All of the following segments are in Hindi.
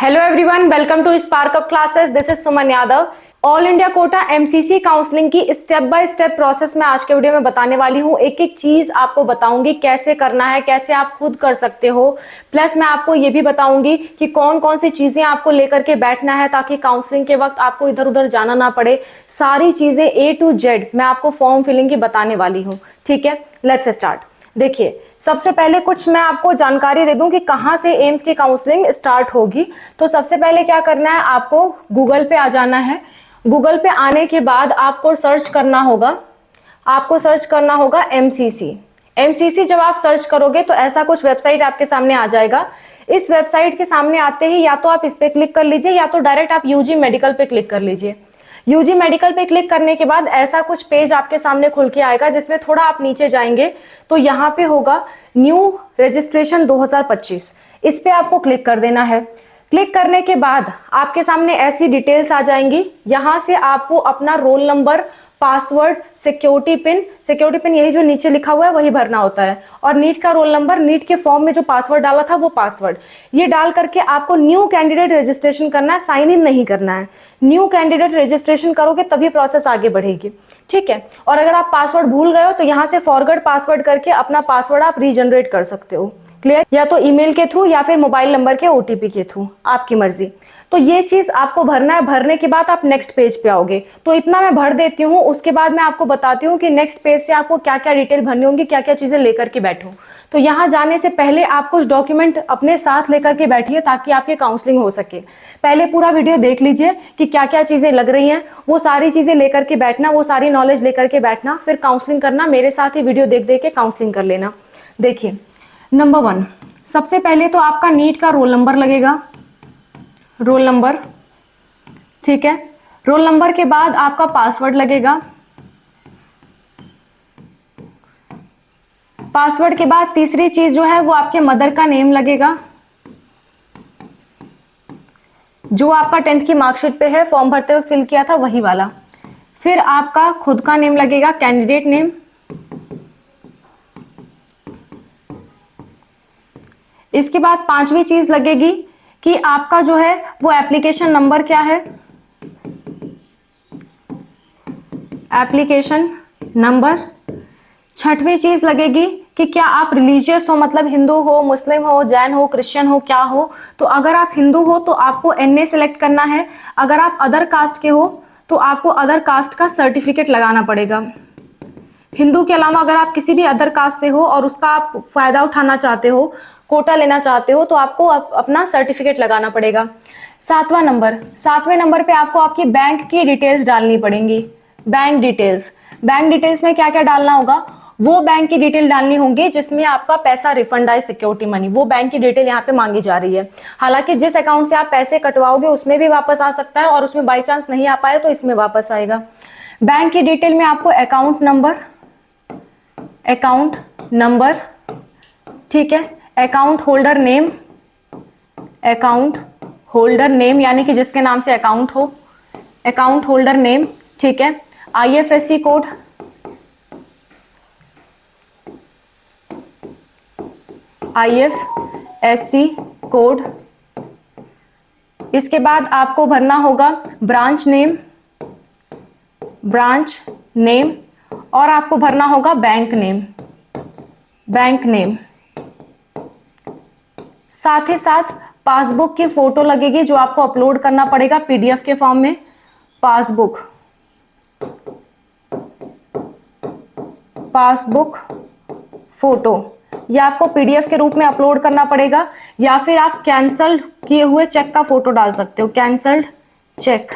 Hello everyone, welcome to spark up classes. This is Suman Yadav. All India quota MCC counselling की स्टेप बाय स्टेप प्रोसेस में आज के वीडियो में बताने वाली हूँ। एक एक चीज आपको बताऊंगी कैसे करना है, कैसे आप खुद कर सकते हो। प्लस मैं आपको ये भी बताऊंगी कि कौन कौन सी चीजें आपको लेकर के बैठना है ताकि काउंसलिंग के वक्त आपको इधर उधर जाना ना पड़े। सारी चीजें ए टू जेड मैं आपको फॉर्म फिलिंग की बताने वाली हूँ। ठीक है, लेट्स स्टार्ट। देखिए, सबसे पहले कुछ मैं आपको जानकारी दे दूं कि कहां से एम्स की काउंसलिंग स्टार्ट होगी। तो सबसे पहले क्या करना है, आपको गूगल पे आ जाना है। गूगल पे आने के बाद आपको सर्च करना होगा एमसीसी। एमसीसी जब आप सर्च करोगे तो ऐसा कुछ वेबसाइट आपके सामने आ जाएगा। इस वेबसाइट के सामने आते ही या तो आप इस पे क्लिक कर लीजिए या तो डायरेक्ट आप यूजी मेडिकल पे क्लिक कर लीजिए। यूजी मेडिकल पे क्लिक करने के बाद ऐसा कुछ पेज आपके सामने खुल के आएगा, जिसमें थोड़ा आप नीचे जाएंगे तो यहाँ पे होगा न्यू रजिस्ट्रेशन 2025। इस पे आपको क्लिक कर देना है। क्लिक करने के बाद आपके सामने ऐसी डिटेल्स आ जाएंगी। यहाँ से आपको अपना roll number, password, security pin यही जो नीचे लिखा हुआ है वही भरना होता है, और नीट का रोल नंबर, नीट के फॉर्म में जो पासवर्ड डाला था वो पासवर्ड, ये डाल करके आपको न्यू कैंडिडेट रजिस्ट्रेशन करना है। साइन इन नहीं करना है। न्यू कैंडिडेट रजिस्ट्रेशन करोगे तभी प्रोसेस आगे बढ़ेगी। ठीक है, और अगर आप पासवर्ड भूल गए हो तो यहाँ से फॉरगेट पासवर्ड करके अपना पासवर्ड आप रीजनरेट कर सकते हो। क्लियर? या तो ईमेल के थ्रू या फिर मोबाइल नंबर के ओटीपी के थ्रू, आपकी मर्जी। तो ये चीज आपको भरना है। भरने के बाद आप नेक्स्ट पेज पे आओगे। तो इतना मैं भर देती हूँ, उसके बाद मैं आपको बताती हूँ कि नेक्स्ट पेज से आपको क्या क्या डिटेल भरनी होंगी, क्या क्या चीजें लेकर के बैठो। तो यहाँ जाने से पहले आप कुछ डॉक्यूमेंट अपने साथ लेकर के बैठिए ताकि आपकी काउंसलिंग हो सके। पहले पूरा वीडियो देख लीजिए कि क्या क्या चीजें लग रही हैं, वो सारी चीजें लेकर के बैठना, वो सारी नॉलेज लेकर के बैठना, फिर काउंसलिंग करना। मेरे साथ ही वीडियो देख देख के काउंसलिंग कर लेना। देखिए, नंबर 1, सबसे पहले तो आपका नीट का रोल नंबर लगेगा। रोल नंबर, ठीक है। रोल नंबर के बाद आपका पासवर्ड लगेगा। पासवर्ड के बाद तीसरी चीज जो है वो आपके मदर का नेम लगेगा, जो आपका 10th की मार्कशीट पे है, फॉर्म भरते वक्त फिल किया था वही वाला। फिर आपका खुद का नेम लगेगा, कैंडिडेट नेम। इसके बाद पांचवी चीज लगेगी कि आपका जो है वो एप्लीकेशन नंबर क्या है, एप्लीकेशन नंबर। छठवीं चीज लगेगी कि क्या आप रिलीजियस हो, मतलब हिंदू हो, मुस्लिम हो, जैन हो, क्रिश्चियन हो, क्या हो। तो अगर आप हिंदू हो तो आपको एनए सेलेक्ट करना है। अगर आप अदर कास्ट के हो तो आपको अदर कास्ट का सर्टिफिकेट लगाना पड़ेगा। हिंदू के अलावा अगर आप किसी भी अदर कास्ट से हो और उसका आप फायदा उठाना चाहते हो, कोटा लेना चाहते हो, तो आपको अपना सर्टिफिकेट लगाना पड़ेगा। सातवें नंबर पे आपको आपकी बैंक की डिटेल्स डालनी पड़ेंगी। बैंक डिटेल्स में क्या क्या डालना होगा, वो बैंक की डिटेल डालनी होगी जिसमें आपका पैसा रिफंड आए, सिक्योरिटी मनी, वो बैंक की डिटेल यहाँ पे मांगी जा रही है। हालांकि जिस अकाउंट से आप पैसे कटवाओगे उसमें भी वापस आ सकता है, और उसमें बाई चांस नहीं आ पाए तो इसमें वापस आएगा। बैंक की डिटेल में आपको अकाउंट नंबर, ठीक है, अकाउंट होल्डर नेम यानी कि जिसके नाम से अकाउंट हो, अकाउंट होल्डर नेम, ठीक है। आईएफएससी कोड, इसके बाद आपको भरना होगा ब्रांच नेम, और आपको भरना होगा बैंक नेम। साथ ही साथ पासबुक की फोटो लगेगी जो आपको अपलोड करना पड़ेगा पीडीएफ के फॉर्म में। पासबुक फोटो या आपको पीडीएफ के रूप में अपलोड करना पड़ेगा, या फिर आप कैंसल्ड किए हुए चेक का फोटो डाल सकते हो, कैंसल्ड चेक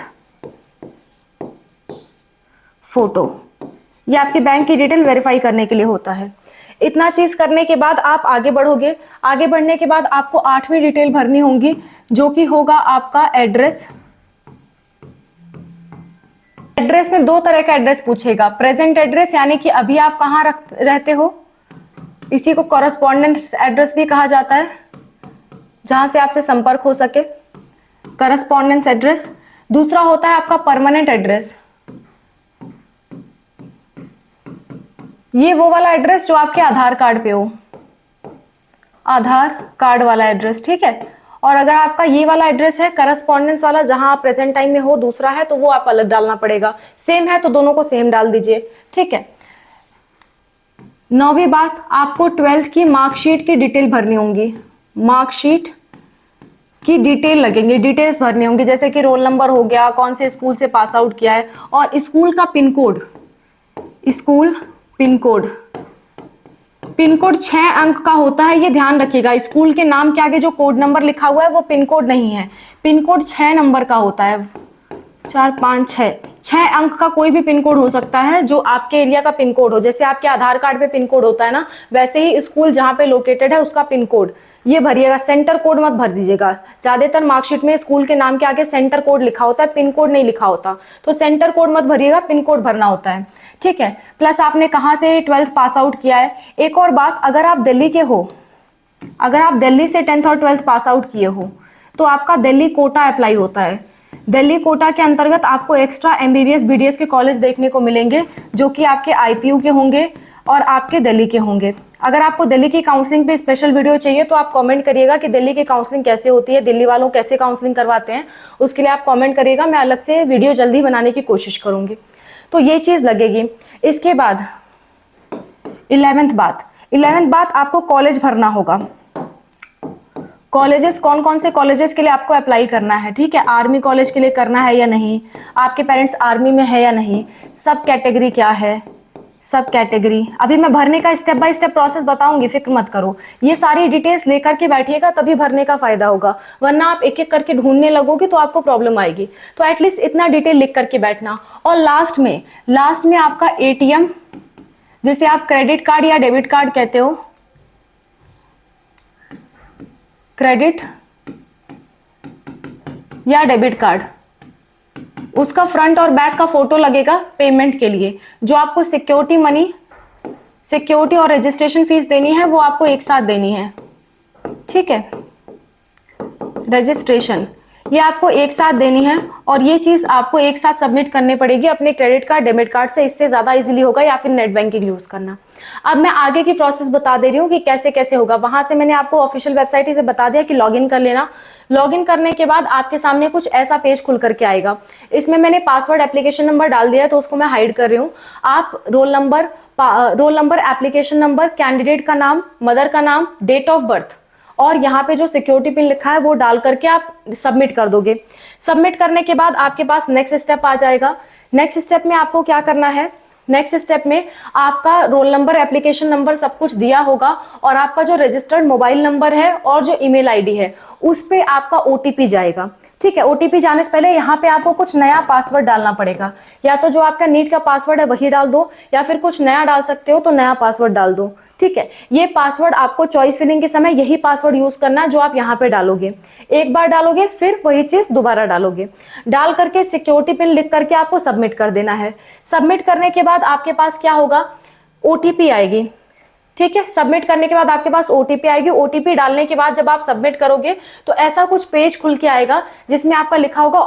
फोटो। ये आपकी बैंक की डिटेल वेरीफाई करने के लिए होता है। इतना चीज करने के बाद आप आगे बढ़ोगे। आगे बढ़ने के बाद आपको 8वीं डिटेल भरनी होगी, जो कि होगा आपका एड्रेस। एड्रेस में 2 तरह का एड्रेस पूछेगा। प्रेजेंट एड्रेस यानी कि अभी आप कहाँ रहते हो, इसी को कॉरेस्पॉन्डेंस एड्रेस भी कहा जाता है, जहां से आपसे संपर्क हो सके, कॉरेस्पॉन्डेंस एड्रेस। दूसरा होता है आपका परमानेंट एड्रेस, ये वो वाला एड्रेस जो आपके आधार कार्ड पे हो, आधार कार्ड वाला एड्रेस, ठीक है। और अगर आपका ये वाला एड्रेस है करस्पॉन्डेंस वाला जहां आप प्रेजेंट टाइम में हो दूसरा है तो वो आप अलग डालना पड़ेगा। सेम है तो दोनों को सेम डाल दीजिए, ठीक है। 9वीं बात, आपको 12th की मार्कशीट की डिटेल भरनी होंगी। मार्कशीट की डिटेल लगेंगे, डिटेल्स भरनी होंगी, जैसे कि रोल नंबर हो गया, कौन से स्कूल से पास आउट किया है, और स्कूल का pin code. School pin code, pin code 6 अंक का होता है, ये ध्यान रखिएगा। स्कूल के नाम के आगे जो कोड नंबर लिखा हुआ है वो पिन कोड नहीं है, पिन कोड 6 नंबर का होता है। 4 5 6 अंक का कोई भी पिन कोड हो सकता है जो आपके एरिया का पिन कोड हो। जैसे आपके आधार कार्ड पे पिन कोड होता है ना, वैसे ही स्कूल जहाँ पे लोकेटेड है उसका पिन कोड ये भरिएगा। सेंटर कोड मत भर दीजिएगा। ज्यादातर मार्कशीट में स्कूल के नाम के आगे सेंटर कोड लिखा होता है, पिन कोड नहीं लिखा होता, तो सेंटर कोड मत भरिएगा, पिन कोड भरना होता है, ठीक है। प्लस आपने कहाँ से 12th पास आउट किया है। एक और बात, अगर आप दिल्ली के हो, अगर आप दिल्ली से 10th और 12th पास आउट किए हो तो आपका दिल्ली कोटा अप्लाई होता है। दिल्ली कोटा के अंतर्गत आपको एक्स्ट्रा MBBS BDS के कॉलेज देखने को मिलेंगे जो कि आपके IPU के होंगे और आपके दिल्ली के होंगे। अगर आपको दिल्ली की काउंसलिंग पे स्पेशल वीडियो चाहिए तो आप कमेंट करिएगा कि दिल्ली की काउंसलिंग कैसे होती है, दिल्ली वालों कैसे काउंसलिंग करवाते हैं, उसके लिए आप कमेंट करिएगा। मैं अलग से वीडियो जल्दी बनाने की कोशिश करूंगी। तो ये चीज़ लगेगी। इसके बाद 11th बात आपको कॉलेज भरना होगा। कॉलेजेस, कौन कौन से कॉलेजेस के लिए आपको अप्लाई करना है, ठीक है। आर्मी कॉलेज के लिए करना है या नहीं, आपके पेरेंट्स आर्मी में है या नहीं, सब कैटेगरी क्या है, सब कैटेगरी। अभी मैं भरने का स्टेप बाय स्टेप प्रोसेस बताऊंगी, फिक्र मत करो। ये सारी डिटेल्स लेकर के बैठिएगा तभी भरने का फायदा होगा, वरना आप एक एक करके ढूंढने लगोगे तो आपको प्रॉब्लम आएगी। तो एटलीस्ट इतना डिटेल लिख करके बैठना। और लास्ट में आपका ATM, जिसे आप क्रेडिट कार्ड या डेबिट कार्ड कहते हो, क्रेडिट या डेबिट कार्ड, उसका फ्रंट और बैक का फोटो लगेगा पेमेंट के लिए। जो आपको सिक्योरिटी मनी, सिक्योरिटी और रजिस्ट्रेशन फीस देनी है वो आपको एक साथ देनी है, ठीक है। रजिस्ट्रेशन ये आपको एक साथ देनी है और ये चीज आपको एक साथ सबमिट करनी पड़ेगी अपने क्रेडिट कार्ड डेबिट कार्ड से। इससे ज्यादा इजीली होगा, या फिर नेट बैंकिंग यूज करना। अब मैं आगे की प्रोसेस बता दे रही हूँ कि कैसे कैसे होगा। वहां से मैंने आपको ऑफिशियल वेबसाइट से बता दिया कि लॉगिन कर लेना। लॉगिन करने के बाद आपके सामने कुछ ऐसा पेज खुल करके आएगा। इसमें मैंने पासवर्ड एप्लीकेशन नंबर डाल दिया है तो उसको मैं हाइड कर रही हूँ। आप roll number, application number, candidate का नाम, मदर का नाम, डेट ऑफ बर्थ और यहाँ पे जो सिक्योरिटी पिन लिखा है वो डाल करके आप सबमिट कर दोगे। सबमिट करने के बाद आपके पास नेक्स्ट स्टेप आ जाएगा। नेक्स्ट स्टेप में आपको क्या करना है, नेक्स्ट स्टेप में आपका रोल नंबर, एप्लीकेशन नंबर सब कुछ दिया होगा और आपका जो रजिस्टर्ड मोबाइल नंबर है और जो ईमेल आईडी है उस पे आपका OTP जाएगा, ठीक है। OTP जाने से पहले यहाँ पे आपको कुछ नया पासवर्ड डालना पड़ेगा। या तो जो आपका नीट का पासवर्ड है वही डाल दो, या फिर कुछ नया डाल सकते हो तो नया पासवर्ड डाल दो, ठीक है। ये पासवर्ड आपको चॉइस फिलिंग के समय यही पासवर्ड यूज करना है जो आप यहाँ पे डालोगे। एक बार डालोगे फिर वही चीज दोबारा डालोगे। डाल करके सिक्योरिटी पिन लिख करके आपको सबमिट कर देना है। सबमिट करने के बाद आपके पास क्या होगा, OTP आएगी, ठीक है। सबमिट करने के बाद आपके पास OTP आएगी। OTP डालने के बाद जब आप सबमिट करोगे तो ऐसा कुछ पेज खुल के आएगा जिसमें आपका लिखा होगा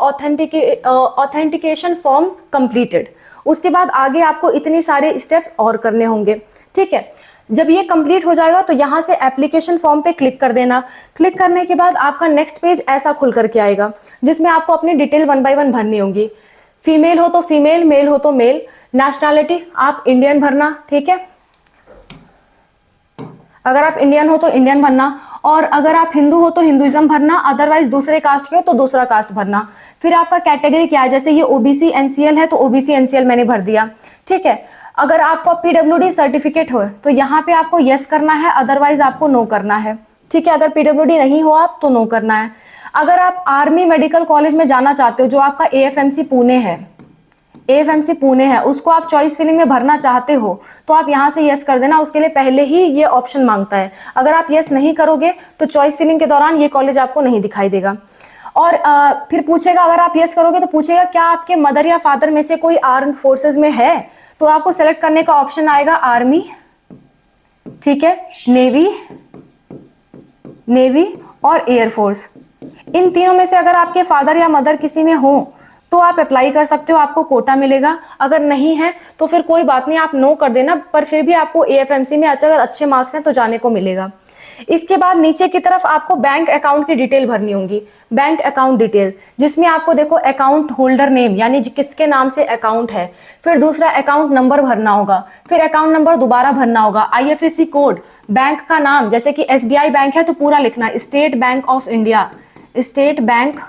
ऑथेंटिकेशन फॉर्म कंप्लीटेड। उसके बाद आगे आपको इतनी सारे स्टेप्स और करने होंगे, ठीक है। जब ये कंप्लीट हो जाएगा तो यहाँ से एप्लीकेशन फॉर्म पे क्लिक कर देना। क्लिक करने के बाद आपका नेक्स्ट पेज ऐसा खुल करके आएगा जिसमें आपको अपनी डिटेल 1 बाय 1 भरनी होगी। फीमेल हो तो फीमेल, मेल हो तो मेल, नेशनैलिटी आप इंडियन भरना, ठीक है। अगर आप इंडियन हो तो इंडियन भरना, और अगर आप हिंदू हो तो हिंदुइज्म भरना, अदरवाइज दूसरे कास्ट के हो तो दूसरा कास्ट भरना। फिर आपका कैटेगरी क्या है, जैसे ये OBC NCL है तो OBC NCL मैंने भर दिया, ठीक है। अगर आपको PWD सर्टिफिकेट हो तो यहाँ पे आपको यस करना है, अदरवाइज आपको नो करना है, ठीक है। अगर PWD नहीं हो आप तो नो करना है। अगर आप आर्मी मेडिकल कॉलेज में जाना चाहते हो जो आपका AFMC पुणे है, AFMC पुणे है, उसको आप चॉइस फिलिंग में भरना चाहते हो तो आप यहाँ से यस कर देना। उसके लिए पहले ही ये ऑप्शन मांगता है। अगर आप यस नहीं करोगे तो चॉइस फिलिंग के दौरान ये कॉलेज आपको नहीं दिखाई देगा। और फिर पूछेगा, अगर आप यस करोगे तो पूछेगा क्या आपके मदर या फादर में से कोई आर्म्ड फोर्सेस में है, तो आपको सेलेक्ट करने का ऑप्शन आएगा आर्मी, ठीक है, नेवी और एयरफोर्स। इन तीनों में से अगर आपके फादर या मदर किसी में हो तो आप अप्लाई कर सकते हो, आपको कोटा मिलेगा। अगर नहीं है तो फिर कोई बात नहीं, आप नो कर देना, पर फिर भी आपको AFMC में अगर अच्छे मार्क्स हैं तो जाने को मिलेगा। इसके बाद नीचे की तरफ आपको बैंक अकाउंट की डिटेल भरनी होगी, बैंक अकाउंट डिटेल, जिसमें आपको देखो अकाउंट होल्डर नेम यानी किसके नाम से अकाउंट है, फिर दूसरा अकाउंट नंबर भरना होगा, फिर अकाउंट नंबर दोबारा भरना होगा, IFSC कोड, बैंक का नाम, जैसे कि SBI बैंक है तो पूरा लिखना, state bank of India, state bank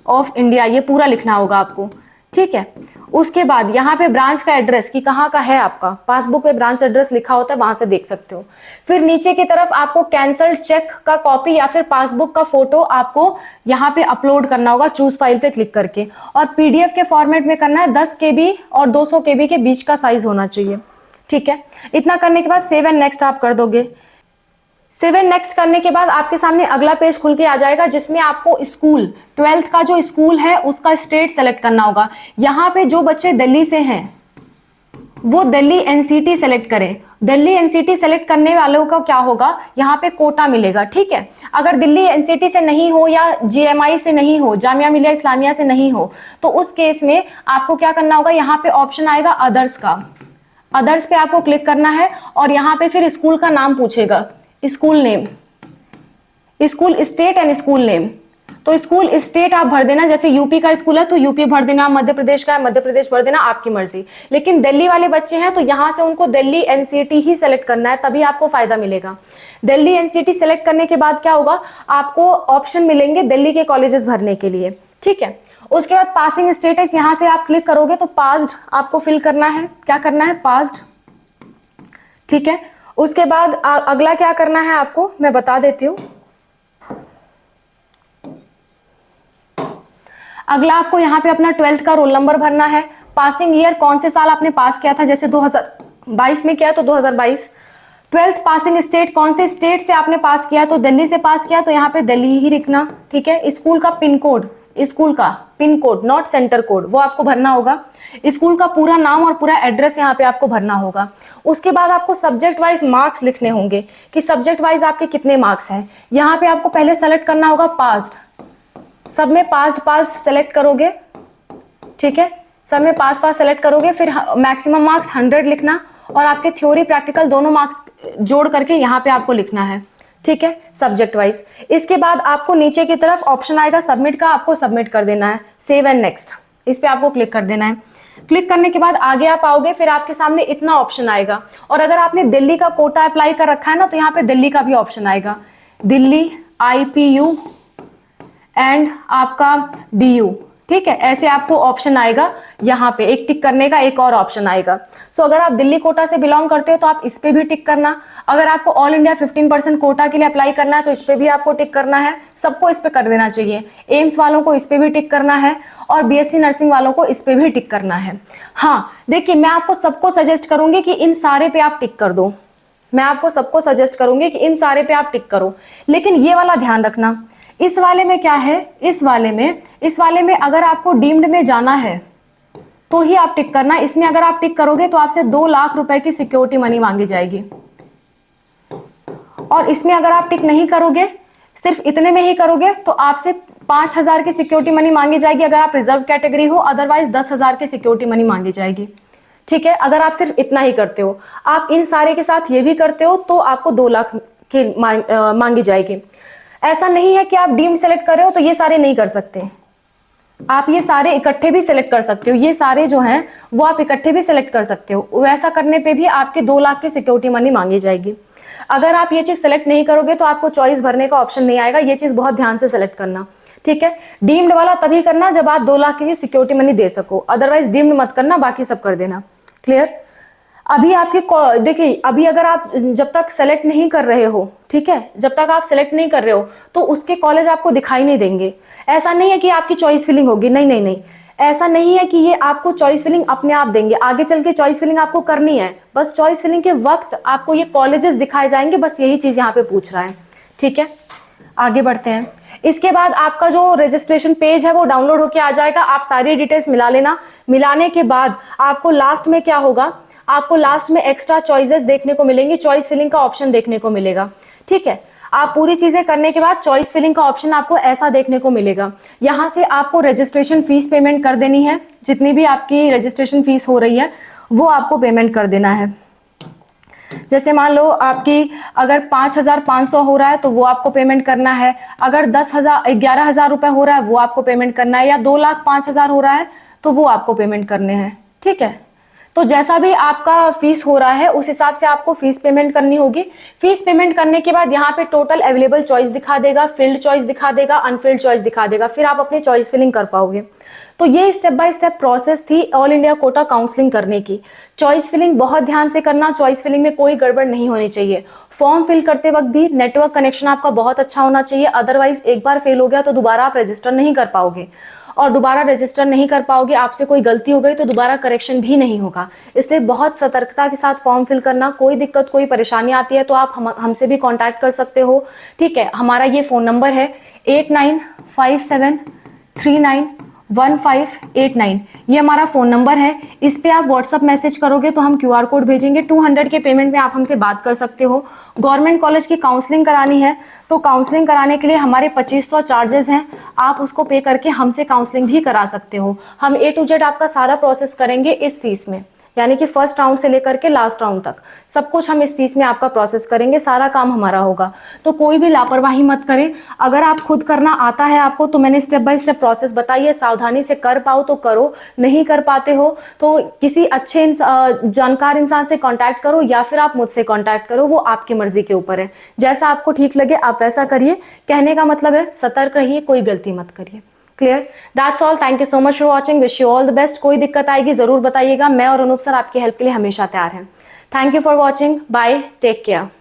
of India, ये पूरा लिखना होगा आपको, ठीक है। उसके बाद यहाँ पे ब्रांच का एड्रेस कि कहाँ का है आपका, पासबुक पे ब्रांच एड्रेस लिखा होता है, वहां से देख सकते हो। फिर नीचे की तरफ आपको कैंसल्ड चेक का कॉपी या फिर पासबुक का फोटो आपको यहाँ पे अपलोड करना होगा, चूज फाइल पे क्लिक करके, और PDF के फॉर्मेट में करना है, 10 KB और 200 KB के बीच का साइज होना चाहिए, ठीक है। इतना करने के बाद सेव एंड नेक्स्ट आप कर दोगे। सेव एंड नेक्स्ट करने के बाद आपके सामने अगला पेज खुल के आ जाएगा, जिसमें आपको स्कूल 12th का जो स्कूल है उसका स्टेट सेलेक्ट करना होगा। यहाँ पे जो बच्चे दिल्ली से हैं वो दिल्ली NCT सेलेक्ट करें। दिल्ली NCT सेलेक्ट करने वालों का क्या होगा, यहाँ पे कोटा मिलेगा, ठीक है। अगर दिल्ली NCT से नहीं हो या GMI से नहीं हो, जामिया मिलिया इस्लामिया से नहीं हो, तो उस केस में आपको क्या करना होगा, यहाँ पे ऑप्शन आएगा अदर्स का, अदर्स पे आपको क्लिक करना है और यहाँ पे फिर स्कूल का नाम पूछेगा, school name, school state and school name. तो स्कूल स्टेट आप भर देना, जैसे यूपी का स्कूल है तो यूपी भर देना, मध्य प्रदेश का है मध्य प्रदेश भर देना, आपकी मर्जी। लेकिन दिल्ली वाले बच्चे हैं तो यहाँ से उनको दिल्ली NCT ही सेलेक्ट करना है, तभी आपको फायदा मिलेगा। दिल्ली NCT सेलेक्ट करने के बाद क्या होगा, आपको ऑप्शन मिलेंगे दिल्ली के कॉलेजेस भरने के लिए, ठीक है। उसके बाद पासिंग स्टेटस, यहाँ से आप क्लिक करोगे तो पास्ड आपको फिल करना है, क्या करना है, पास्ड, ठीक है। उसके बाद अगला क्या करना है आपको मैं बता देती हूँ। अगला आपको यहाँ पे अपना 12th का रोल नंबर भरना है, पासिंग ईयर कौन से साल आपने पास किया था, जैसे 2022 में किया तो 2022। 12th पासिंग स्टेट, कौन से स्टेट से आपने पास किया, तो दिल्ली से पास किया तो यहाँ पे दिल्ली ही लिखना, ठीक है। स्कूल का पिन कोड, स्कूल का pin code not centre code, वो आपको भरना होगा। स्कूल का पूरा नाम और पूरा एड्रेस यहाँ पे आपको भरना होगा। उसके बाद आपको सब्जेक्ट वाइज मार्क्स लिखने होंगे कि सब्जेक्ट वाइज आपके कितने मार्क्स हैं। यहाँ पे आपको पहले सेलेक्ट करना होगा पास्ट, सब में पास्ट सेलेक्ट करोगे, ठीक है, सब में पास सेलेक्ट करोगे। फिर मैक्सिमम मार्क्स 100 लिखना और आपके थ्योरी प्रैक्टिकल दोनों मार्क्स जोड़ करके यहाँ पे आपको लिखना है, ठीक है, सब्जेक्ट वाइज। इसके बाद आपको नीचे की तरफ ऑप्शन आएगा सबमिट का, आपको सबमिट कर देना है, सेव एंड नेक्स्ट, इस पे आपको क्लिक कर देना है। क्लिक करने के बाद आगे आप आओगे, फिर आपके सामने इतना ऑप्शन आएगा। और अगर आपने दिल्ली का कोटा अप्लाई कर रखा है ना, तो यहाँ पे दिल्ली का भी ऑप्शन आएगा, दिल्ली IPU एंड आपका DU, ठीक है, ऐसे आपको ऑप्शन आएगा। यहाँ पे एक टिक करने का एक और ऑप्शन आएगा। सो अगर आप दिल्ली कोटा से बिलोंग करते हो तो आप इस पे भी टिक करना। अगर आपको ऑल इंडिया 15% कोटा के लिए अप्लाई करना है तो इस पे भी आपको टिक करना है, सबको इस पे कर देना चाहिए। एम्स वालों को इस पे भी टिक करना है और BSc नर्सिंग वालों को इस पे भी टिक करना है। हाँ देखिए, मैं आपको सबको सजेस्ट करूंगी कि इन सारे पे आप टिक कर दो, मैं आपको सबको सजेस्ट करूंगी कि इन सारे पे आप टिक करो। लेकिन ये वाला ध्यान रखना, इस वाले में क्या है, इस वाले में अगर आपको डीम्ड में जाना है तो ही आप टिक करना। इसमें अगर आप टिक करोगे तो आपसे 2 लाख रुपए की सिक्योरिटी मनी मांगी जाएगी। और इसमें अगर आप टिक नहीं करोगे, सिर्फ इतने में ही करोगे, तो आपसे 5,000 की सिक्योरिटी मनी मांगी जाएगी अगर आप रिजर्व कैटेगरी हो, अदरवाइज 10,000 की सिक्योरिटी मनी मांगी जाएगी, ठीक है। अगर आप सिर्फ इतना ही करते हो, आप इन सारे के साथ ये भी करते हो तो आपको 2 लाख की मांगी जाएगी। ऐसा नहीं है कि आप डीम्ड सेलेक्ट कर रहे हो तो ये सारे नहीं कर सकते, आप ये सारे इकट्ठे भी सिलेक्ट कर सकते हो। ये सारे जो हैं वो आप इकट्ठे भी सिलेक्ट कर सकते हो। वैसा करने पे भी आपके 2 लाख की सिक्योरिटी मनी मांगी जाएगी। अगर आप ये चीज सेलेक्ट नहीं करोगे तो आपको चॉइस भरने का ऑप्शन नहीं आएगा। ये चीज बहुत ध्यान से सेलेक्ट करना, ठीक है। डीम्ड वाला तभी करना जब आप 2 लाख की सिक्योरिटी मनी दे सको, अदरवाइज डीम्ड मत करना, बाकी सब कर देना। क्लियर? अभी आपकी देखिए, अभी अगर आप जब तक सेलेक्ट नहीं कर रहे हो, ठीक है, जब तक आप सेलेक्ट नहीं कर रहे हो तो उसके कॉलेज आपको दिखाई नहीं देंगे। ऐसा नहीं है कि आपकी चॉइस फिलिंग होगी, नहीं नहीं नहीं, ऐसा नहीं है कि ये आपको चॉइस फिलिंग अपने आप देंगे। आगे चल के चॉइस फिलिंग आपको करनी है, बस चॉइस फिलिंग के वक्त आपको ये कॉलेजेस दिखाए जाएंगे, बस यही चीज यहाँ पे पूछ रहा है, ठीक है। आगे बढ़ते हैं। इसके बाद आपका जो रजिस्ट्रेशन पेज है वो डाउनलोड होके आ जाएगा। आप सारी डिटेल्स मिला लेना। मिलाने के बाद आपको लास्ट में क्या होगा, आपको लास्ट में एक्स्ट्रा चॉइसेस देखने को मिलेंगी, चॉइस फिलिंग का ऑप्शन देखने को मिलेगा, ठीक है। आप पूरी चीजें करने के बाद चॉइस फिलिंग का ऑप्शन आपको ऐसा देखने को मिलेगा। यहाँ से आपको रजिस्ट्रेशन फीस पेमेंट कर देनी है, जितनी भी आपकी रजिस्ट्रेशन फीस हो रही है वो आपको पेमेंट कर देना है। जैसे मान लो आपकी अगर 5,500 हो रहा है तो वो आपको पेमेंट करना है, अगर 11,000 रुपए हो रहा है वो आपको पेमेंट करना है, या 2,05,000 हो रहा है तो वो आपको पेमेंट करने हैं। ठीक है, तो जैसा भी आपका फीस हो रहा है उस हिसाब से आपको फीस पेमेंट करनी होगी। फीस पेमेंट करने के बाद यहाँ पे टोटल अवेलेबल चॉइस दिखा देगा, फिल्ड चॉइस दिखा देगा, अनफिल्ड चॉइस दिखा देगा, फिर आप अपनी चॉइस फिलिंग कर पाओगे। तो ये स्टेप बाय स्टेप प्रोसेस थी ऑल इंडिया कोटा काउंसलिंग करने की। चॉइस फिलिंग बहुत ध्यान से करना, चॉइस फिलिंग में कोई गड़बड़ नहीं होनी चाहिए। फॉर्म फिल करते वक्त भी नेटवर्क कनेक्शन आपका बहुत अच्छा होना चाहिए, अदरवाइज एक बार फेल हो गया तो दोबारा आप रजिस्टर नहीं कर पाओगे, और दोबारा रजिस्टर नहीं कर पाओगे, आपसे कोई गलती हो गई तो दोबारा करेक्शन भी नहीं होगा। इसलिए बहुत सतर्कता के साथ फॉर्म फिल करना। कोई दिक्कत कोई परेशानी आती है तो आप हमसे भी कांटेक्ट कर सकते हो। ठीक है, हमारा ये फ़ोन नंबर है 8957391589, ये हमारा फ़ोन नंबर है। इस पे आप व्हाट्सअप मैसेज करोगे तो हम QR कोड भेजेंगे। 200 के पेमेंट में आप हमसे बात कर सकते हो। गवर्नमेंट कॉलेज की काउंसलिंग करानी है तो काउंसलिंग कराने के लिए हमारे 2500 चार्जेस हैं, आप उसको पे करके हमसे काउंसलिंग भी करा सकते हो। हम A to Z आपका सारा प्रोसेस करेंगे इस फीस में, यानी कि फर्स्ट राउंड से लेकर के लास्ट राउंड तक सब कुछ हम इस फीस में आपका प्रोसेस करेंगे, सारा काम हमारा होगा। तो कोई भी लापरवाही मत करें। अगर आप खुद करना आता है आपको तो मैंने स्टेप बाय स्टेप प्रोसेस बताई है, सावधानी से कर पाओ तो करो, नहीं कर पाते हो तो किसी अच्छे जानकार इंसान से कांटेक्ट करो या फिर आप मुझसे कांटेक्ट करो, वो आपकी मर्जी के ऊपर है। जैसा आपको ठीक लगे आप वैसा करिए। कहने का मतलब है सतर्क रहिए, कोई गलती मत करिए। Clear? That's all. Thank you so much for watching. Wish you all the best. कोई दिक्कत आएगी जरूर बताइएगा, मैं और अनूप सर आपकी हेल्प के लिए हमेशा तैयार हैं। Thank you for watching. Bye, take care.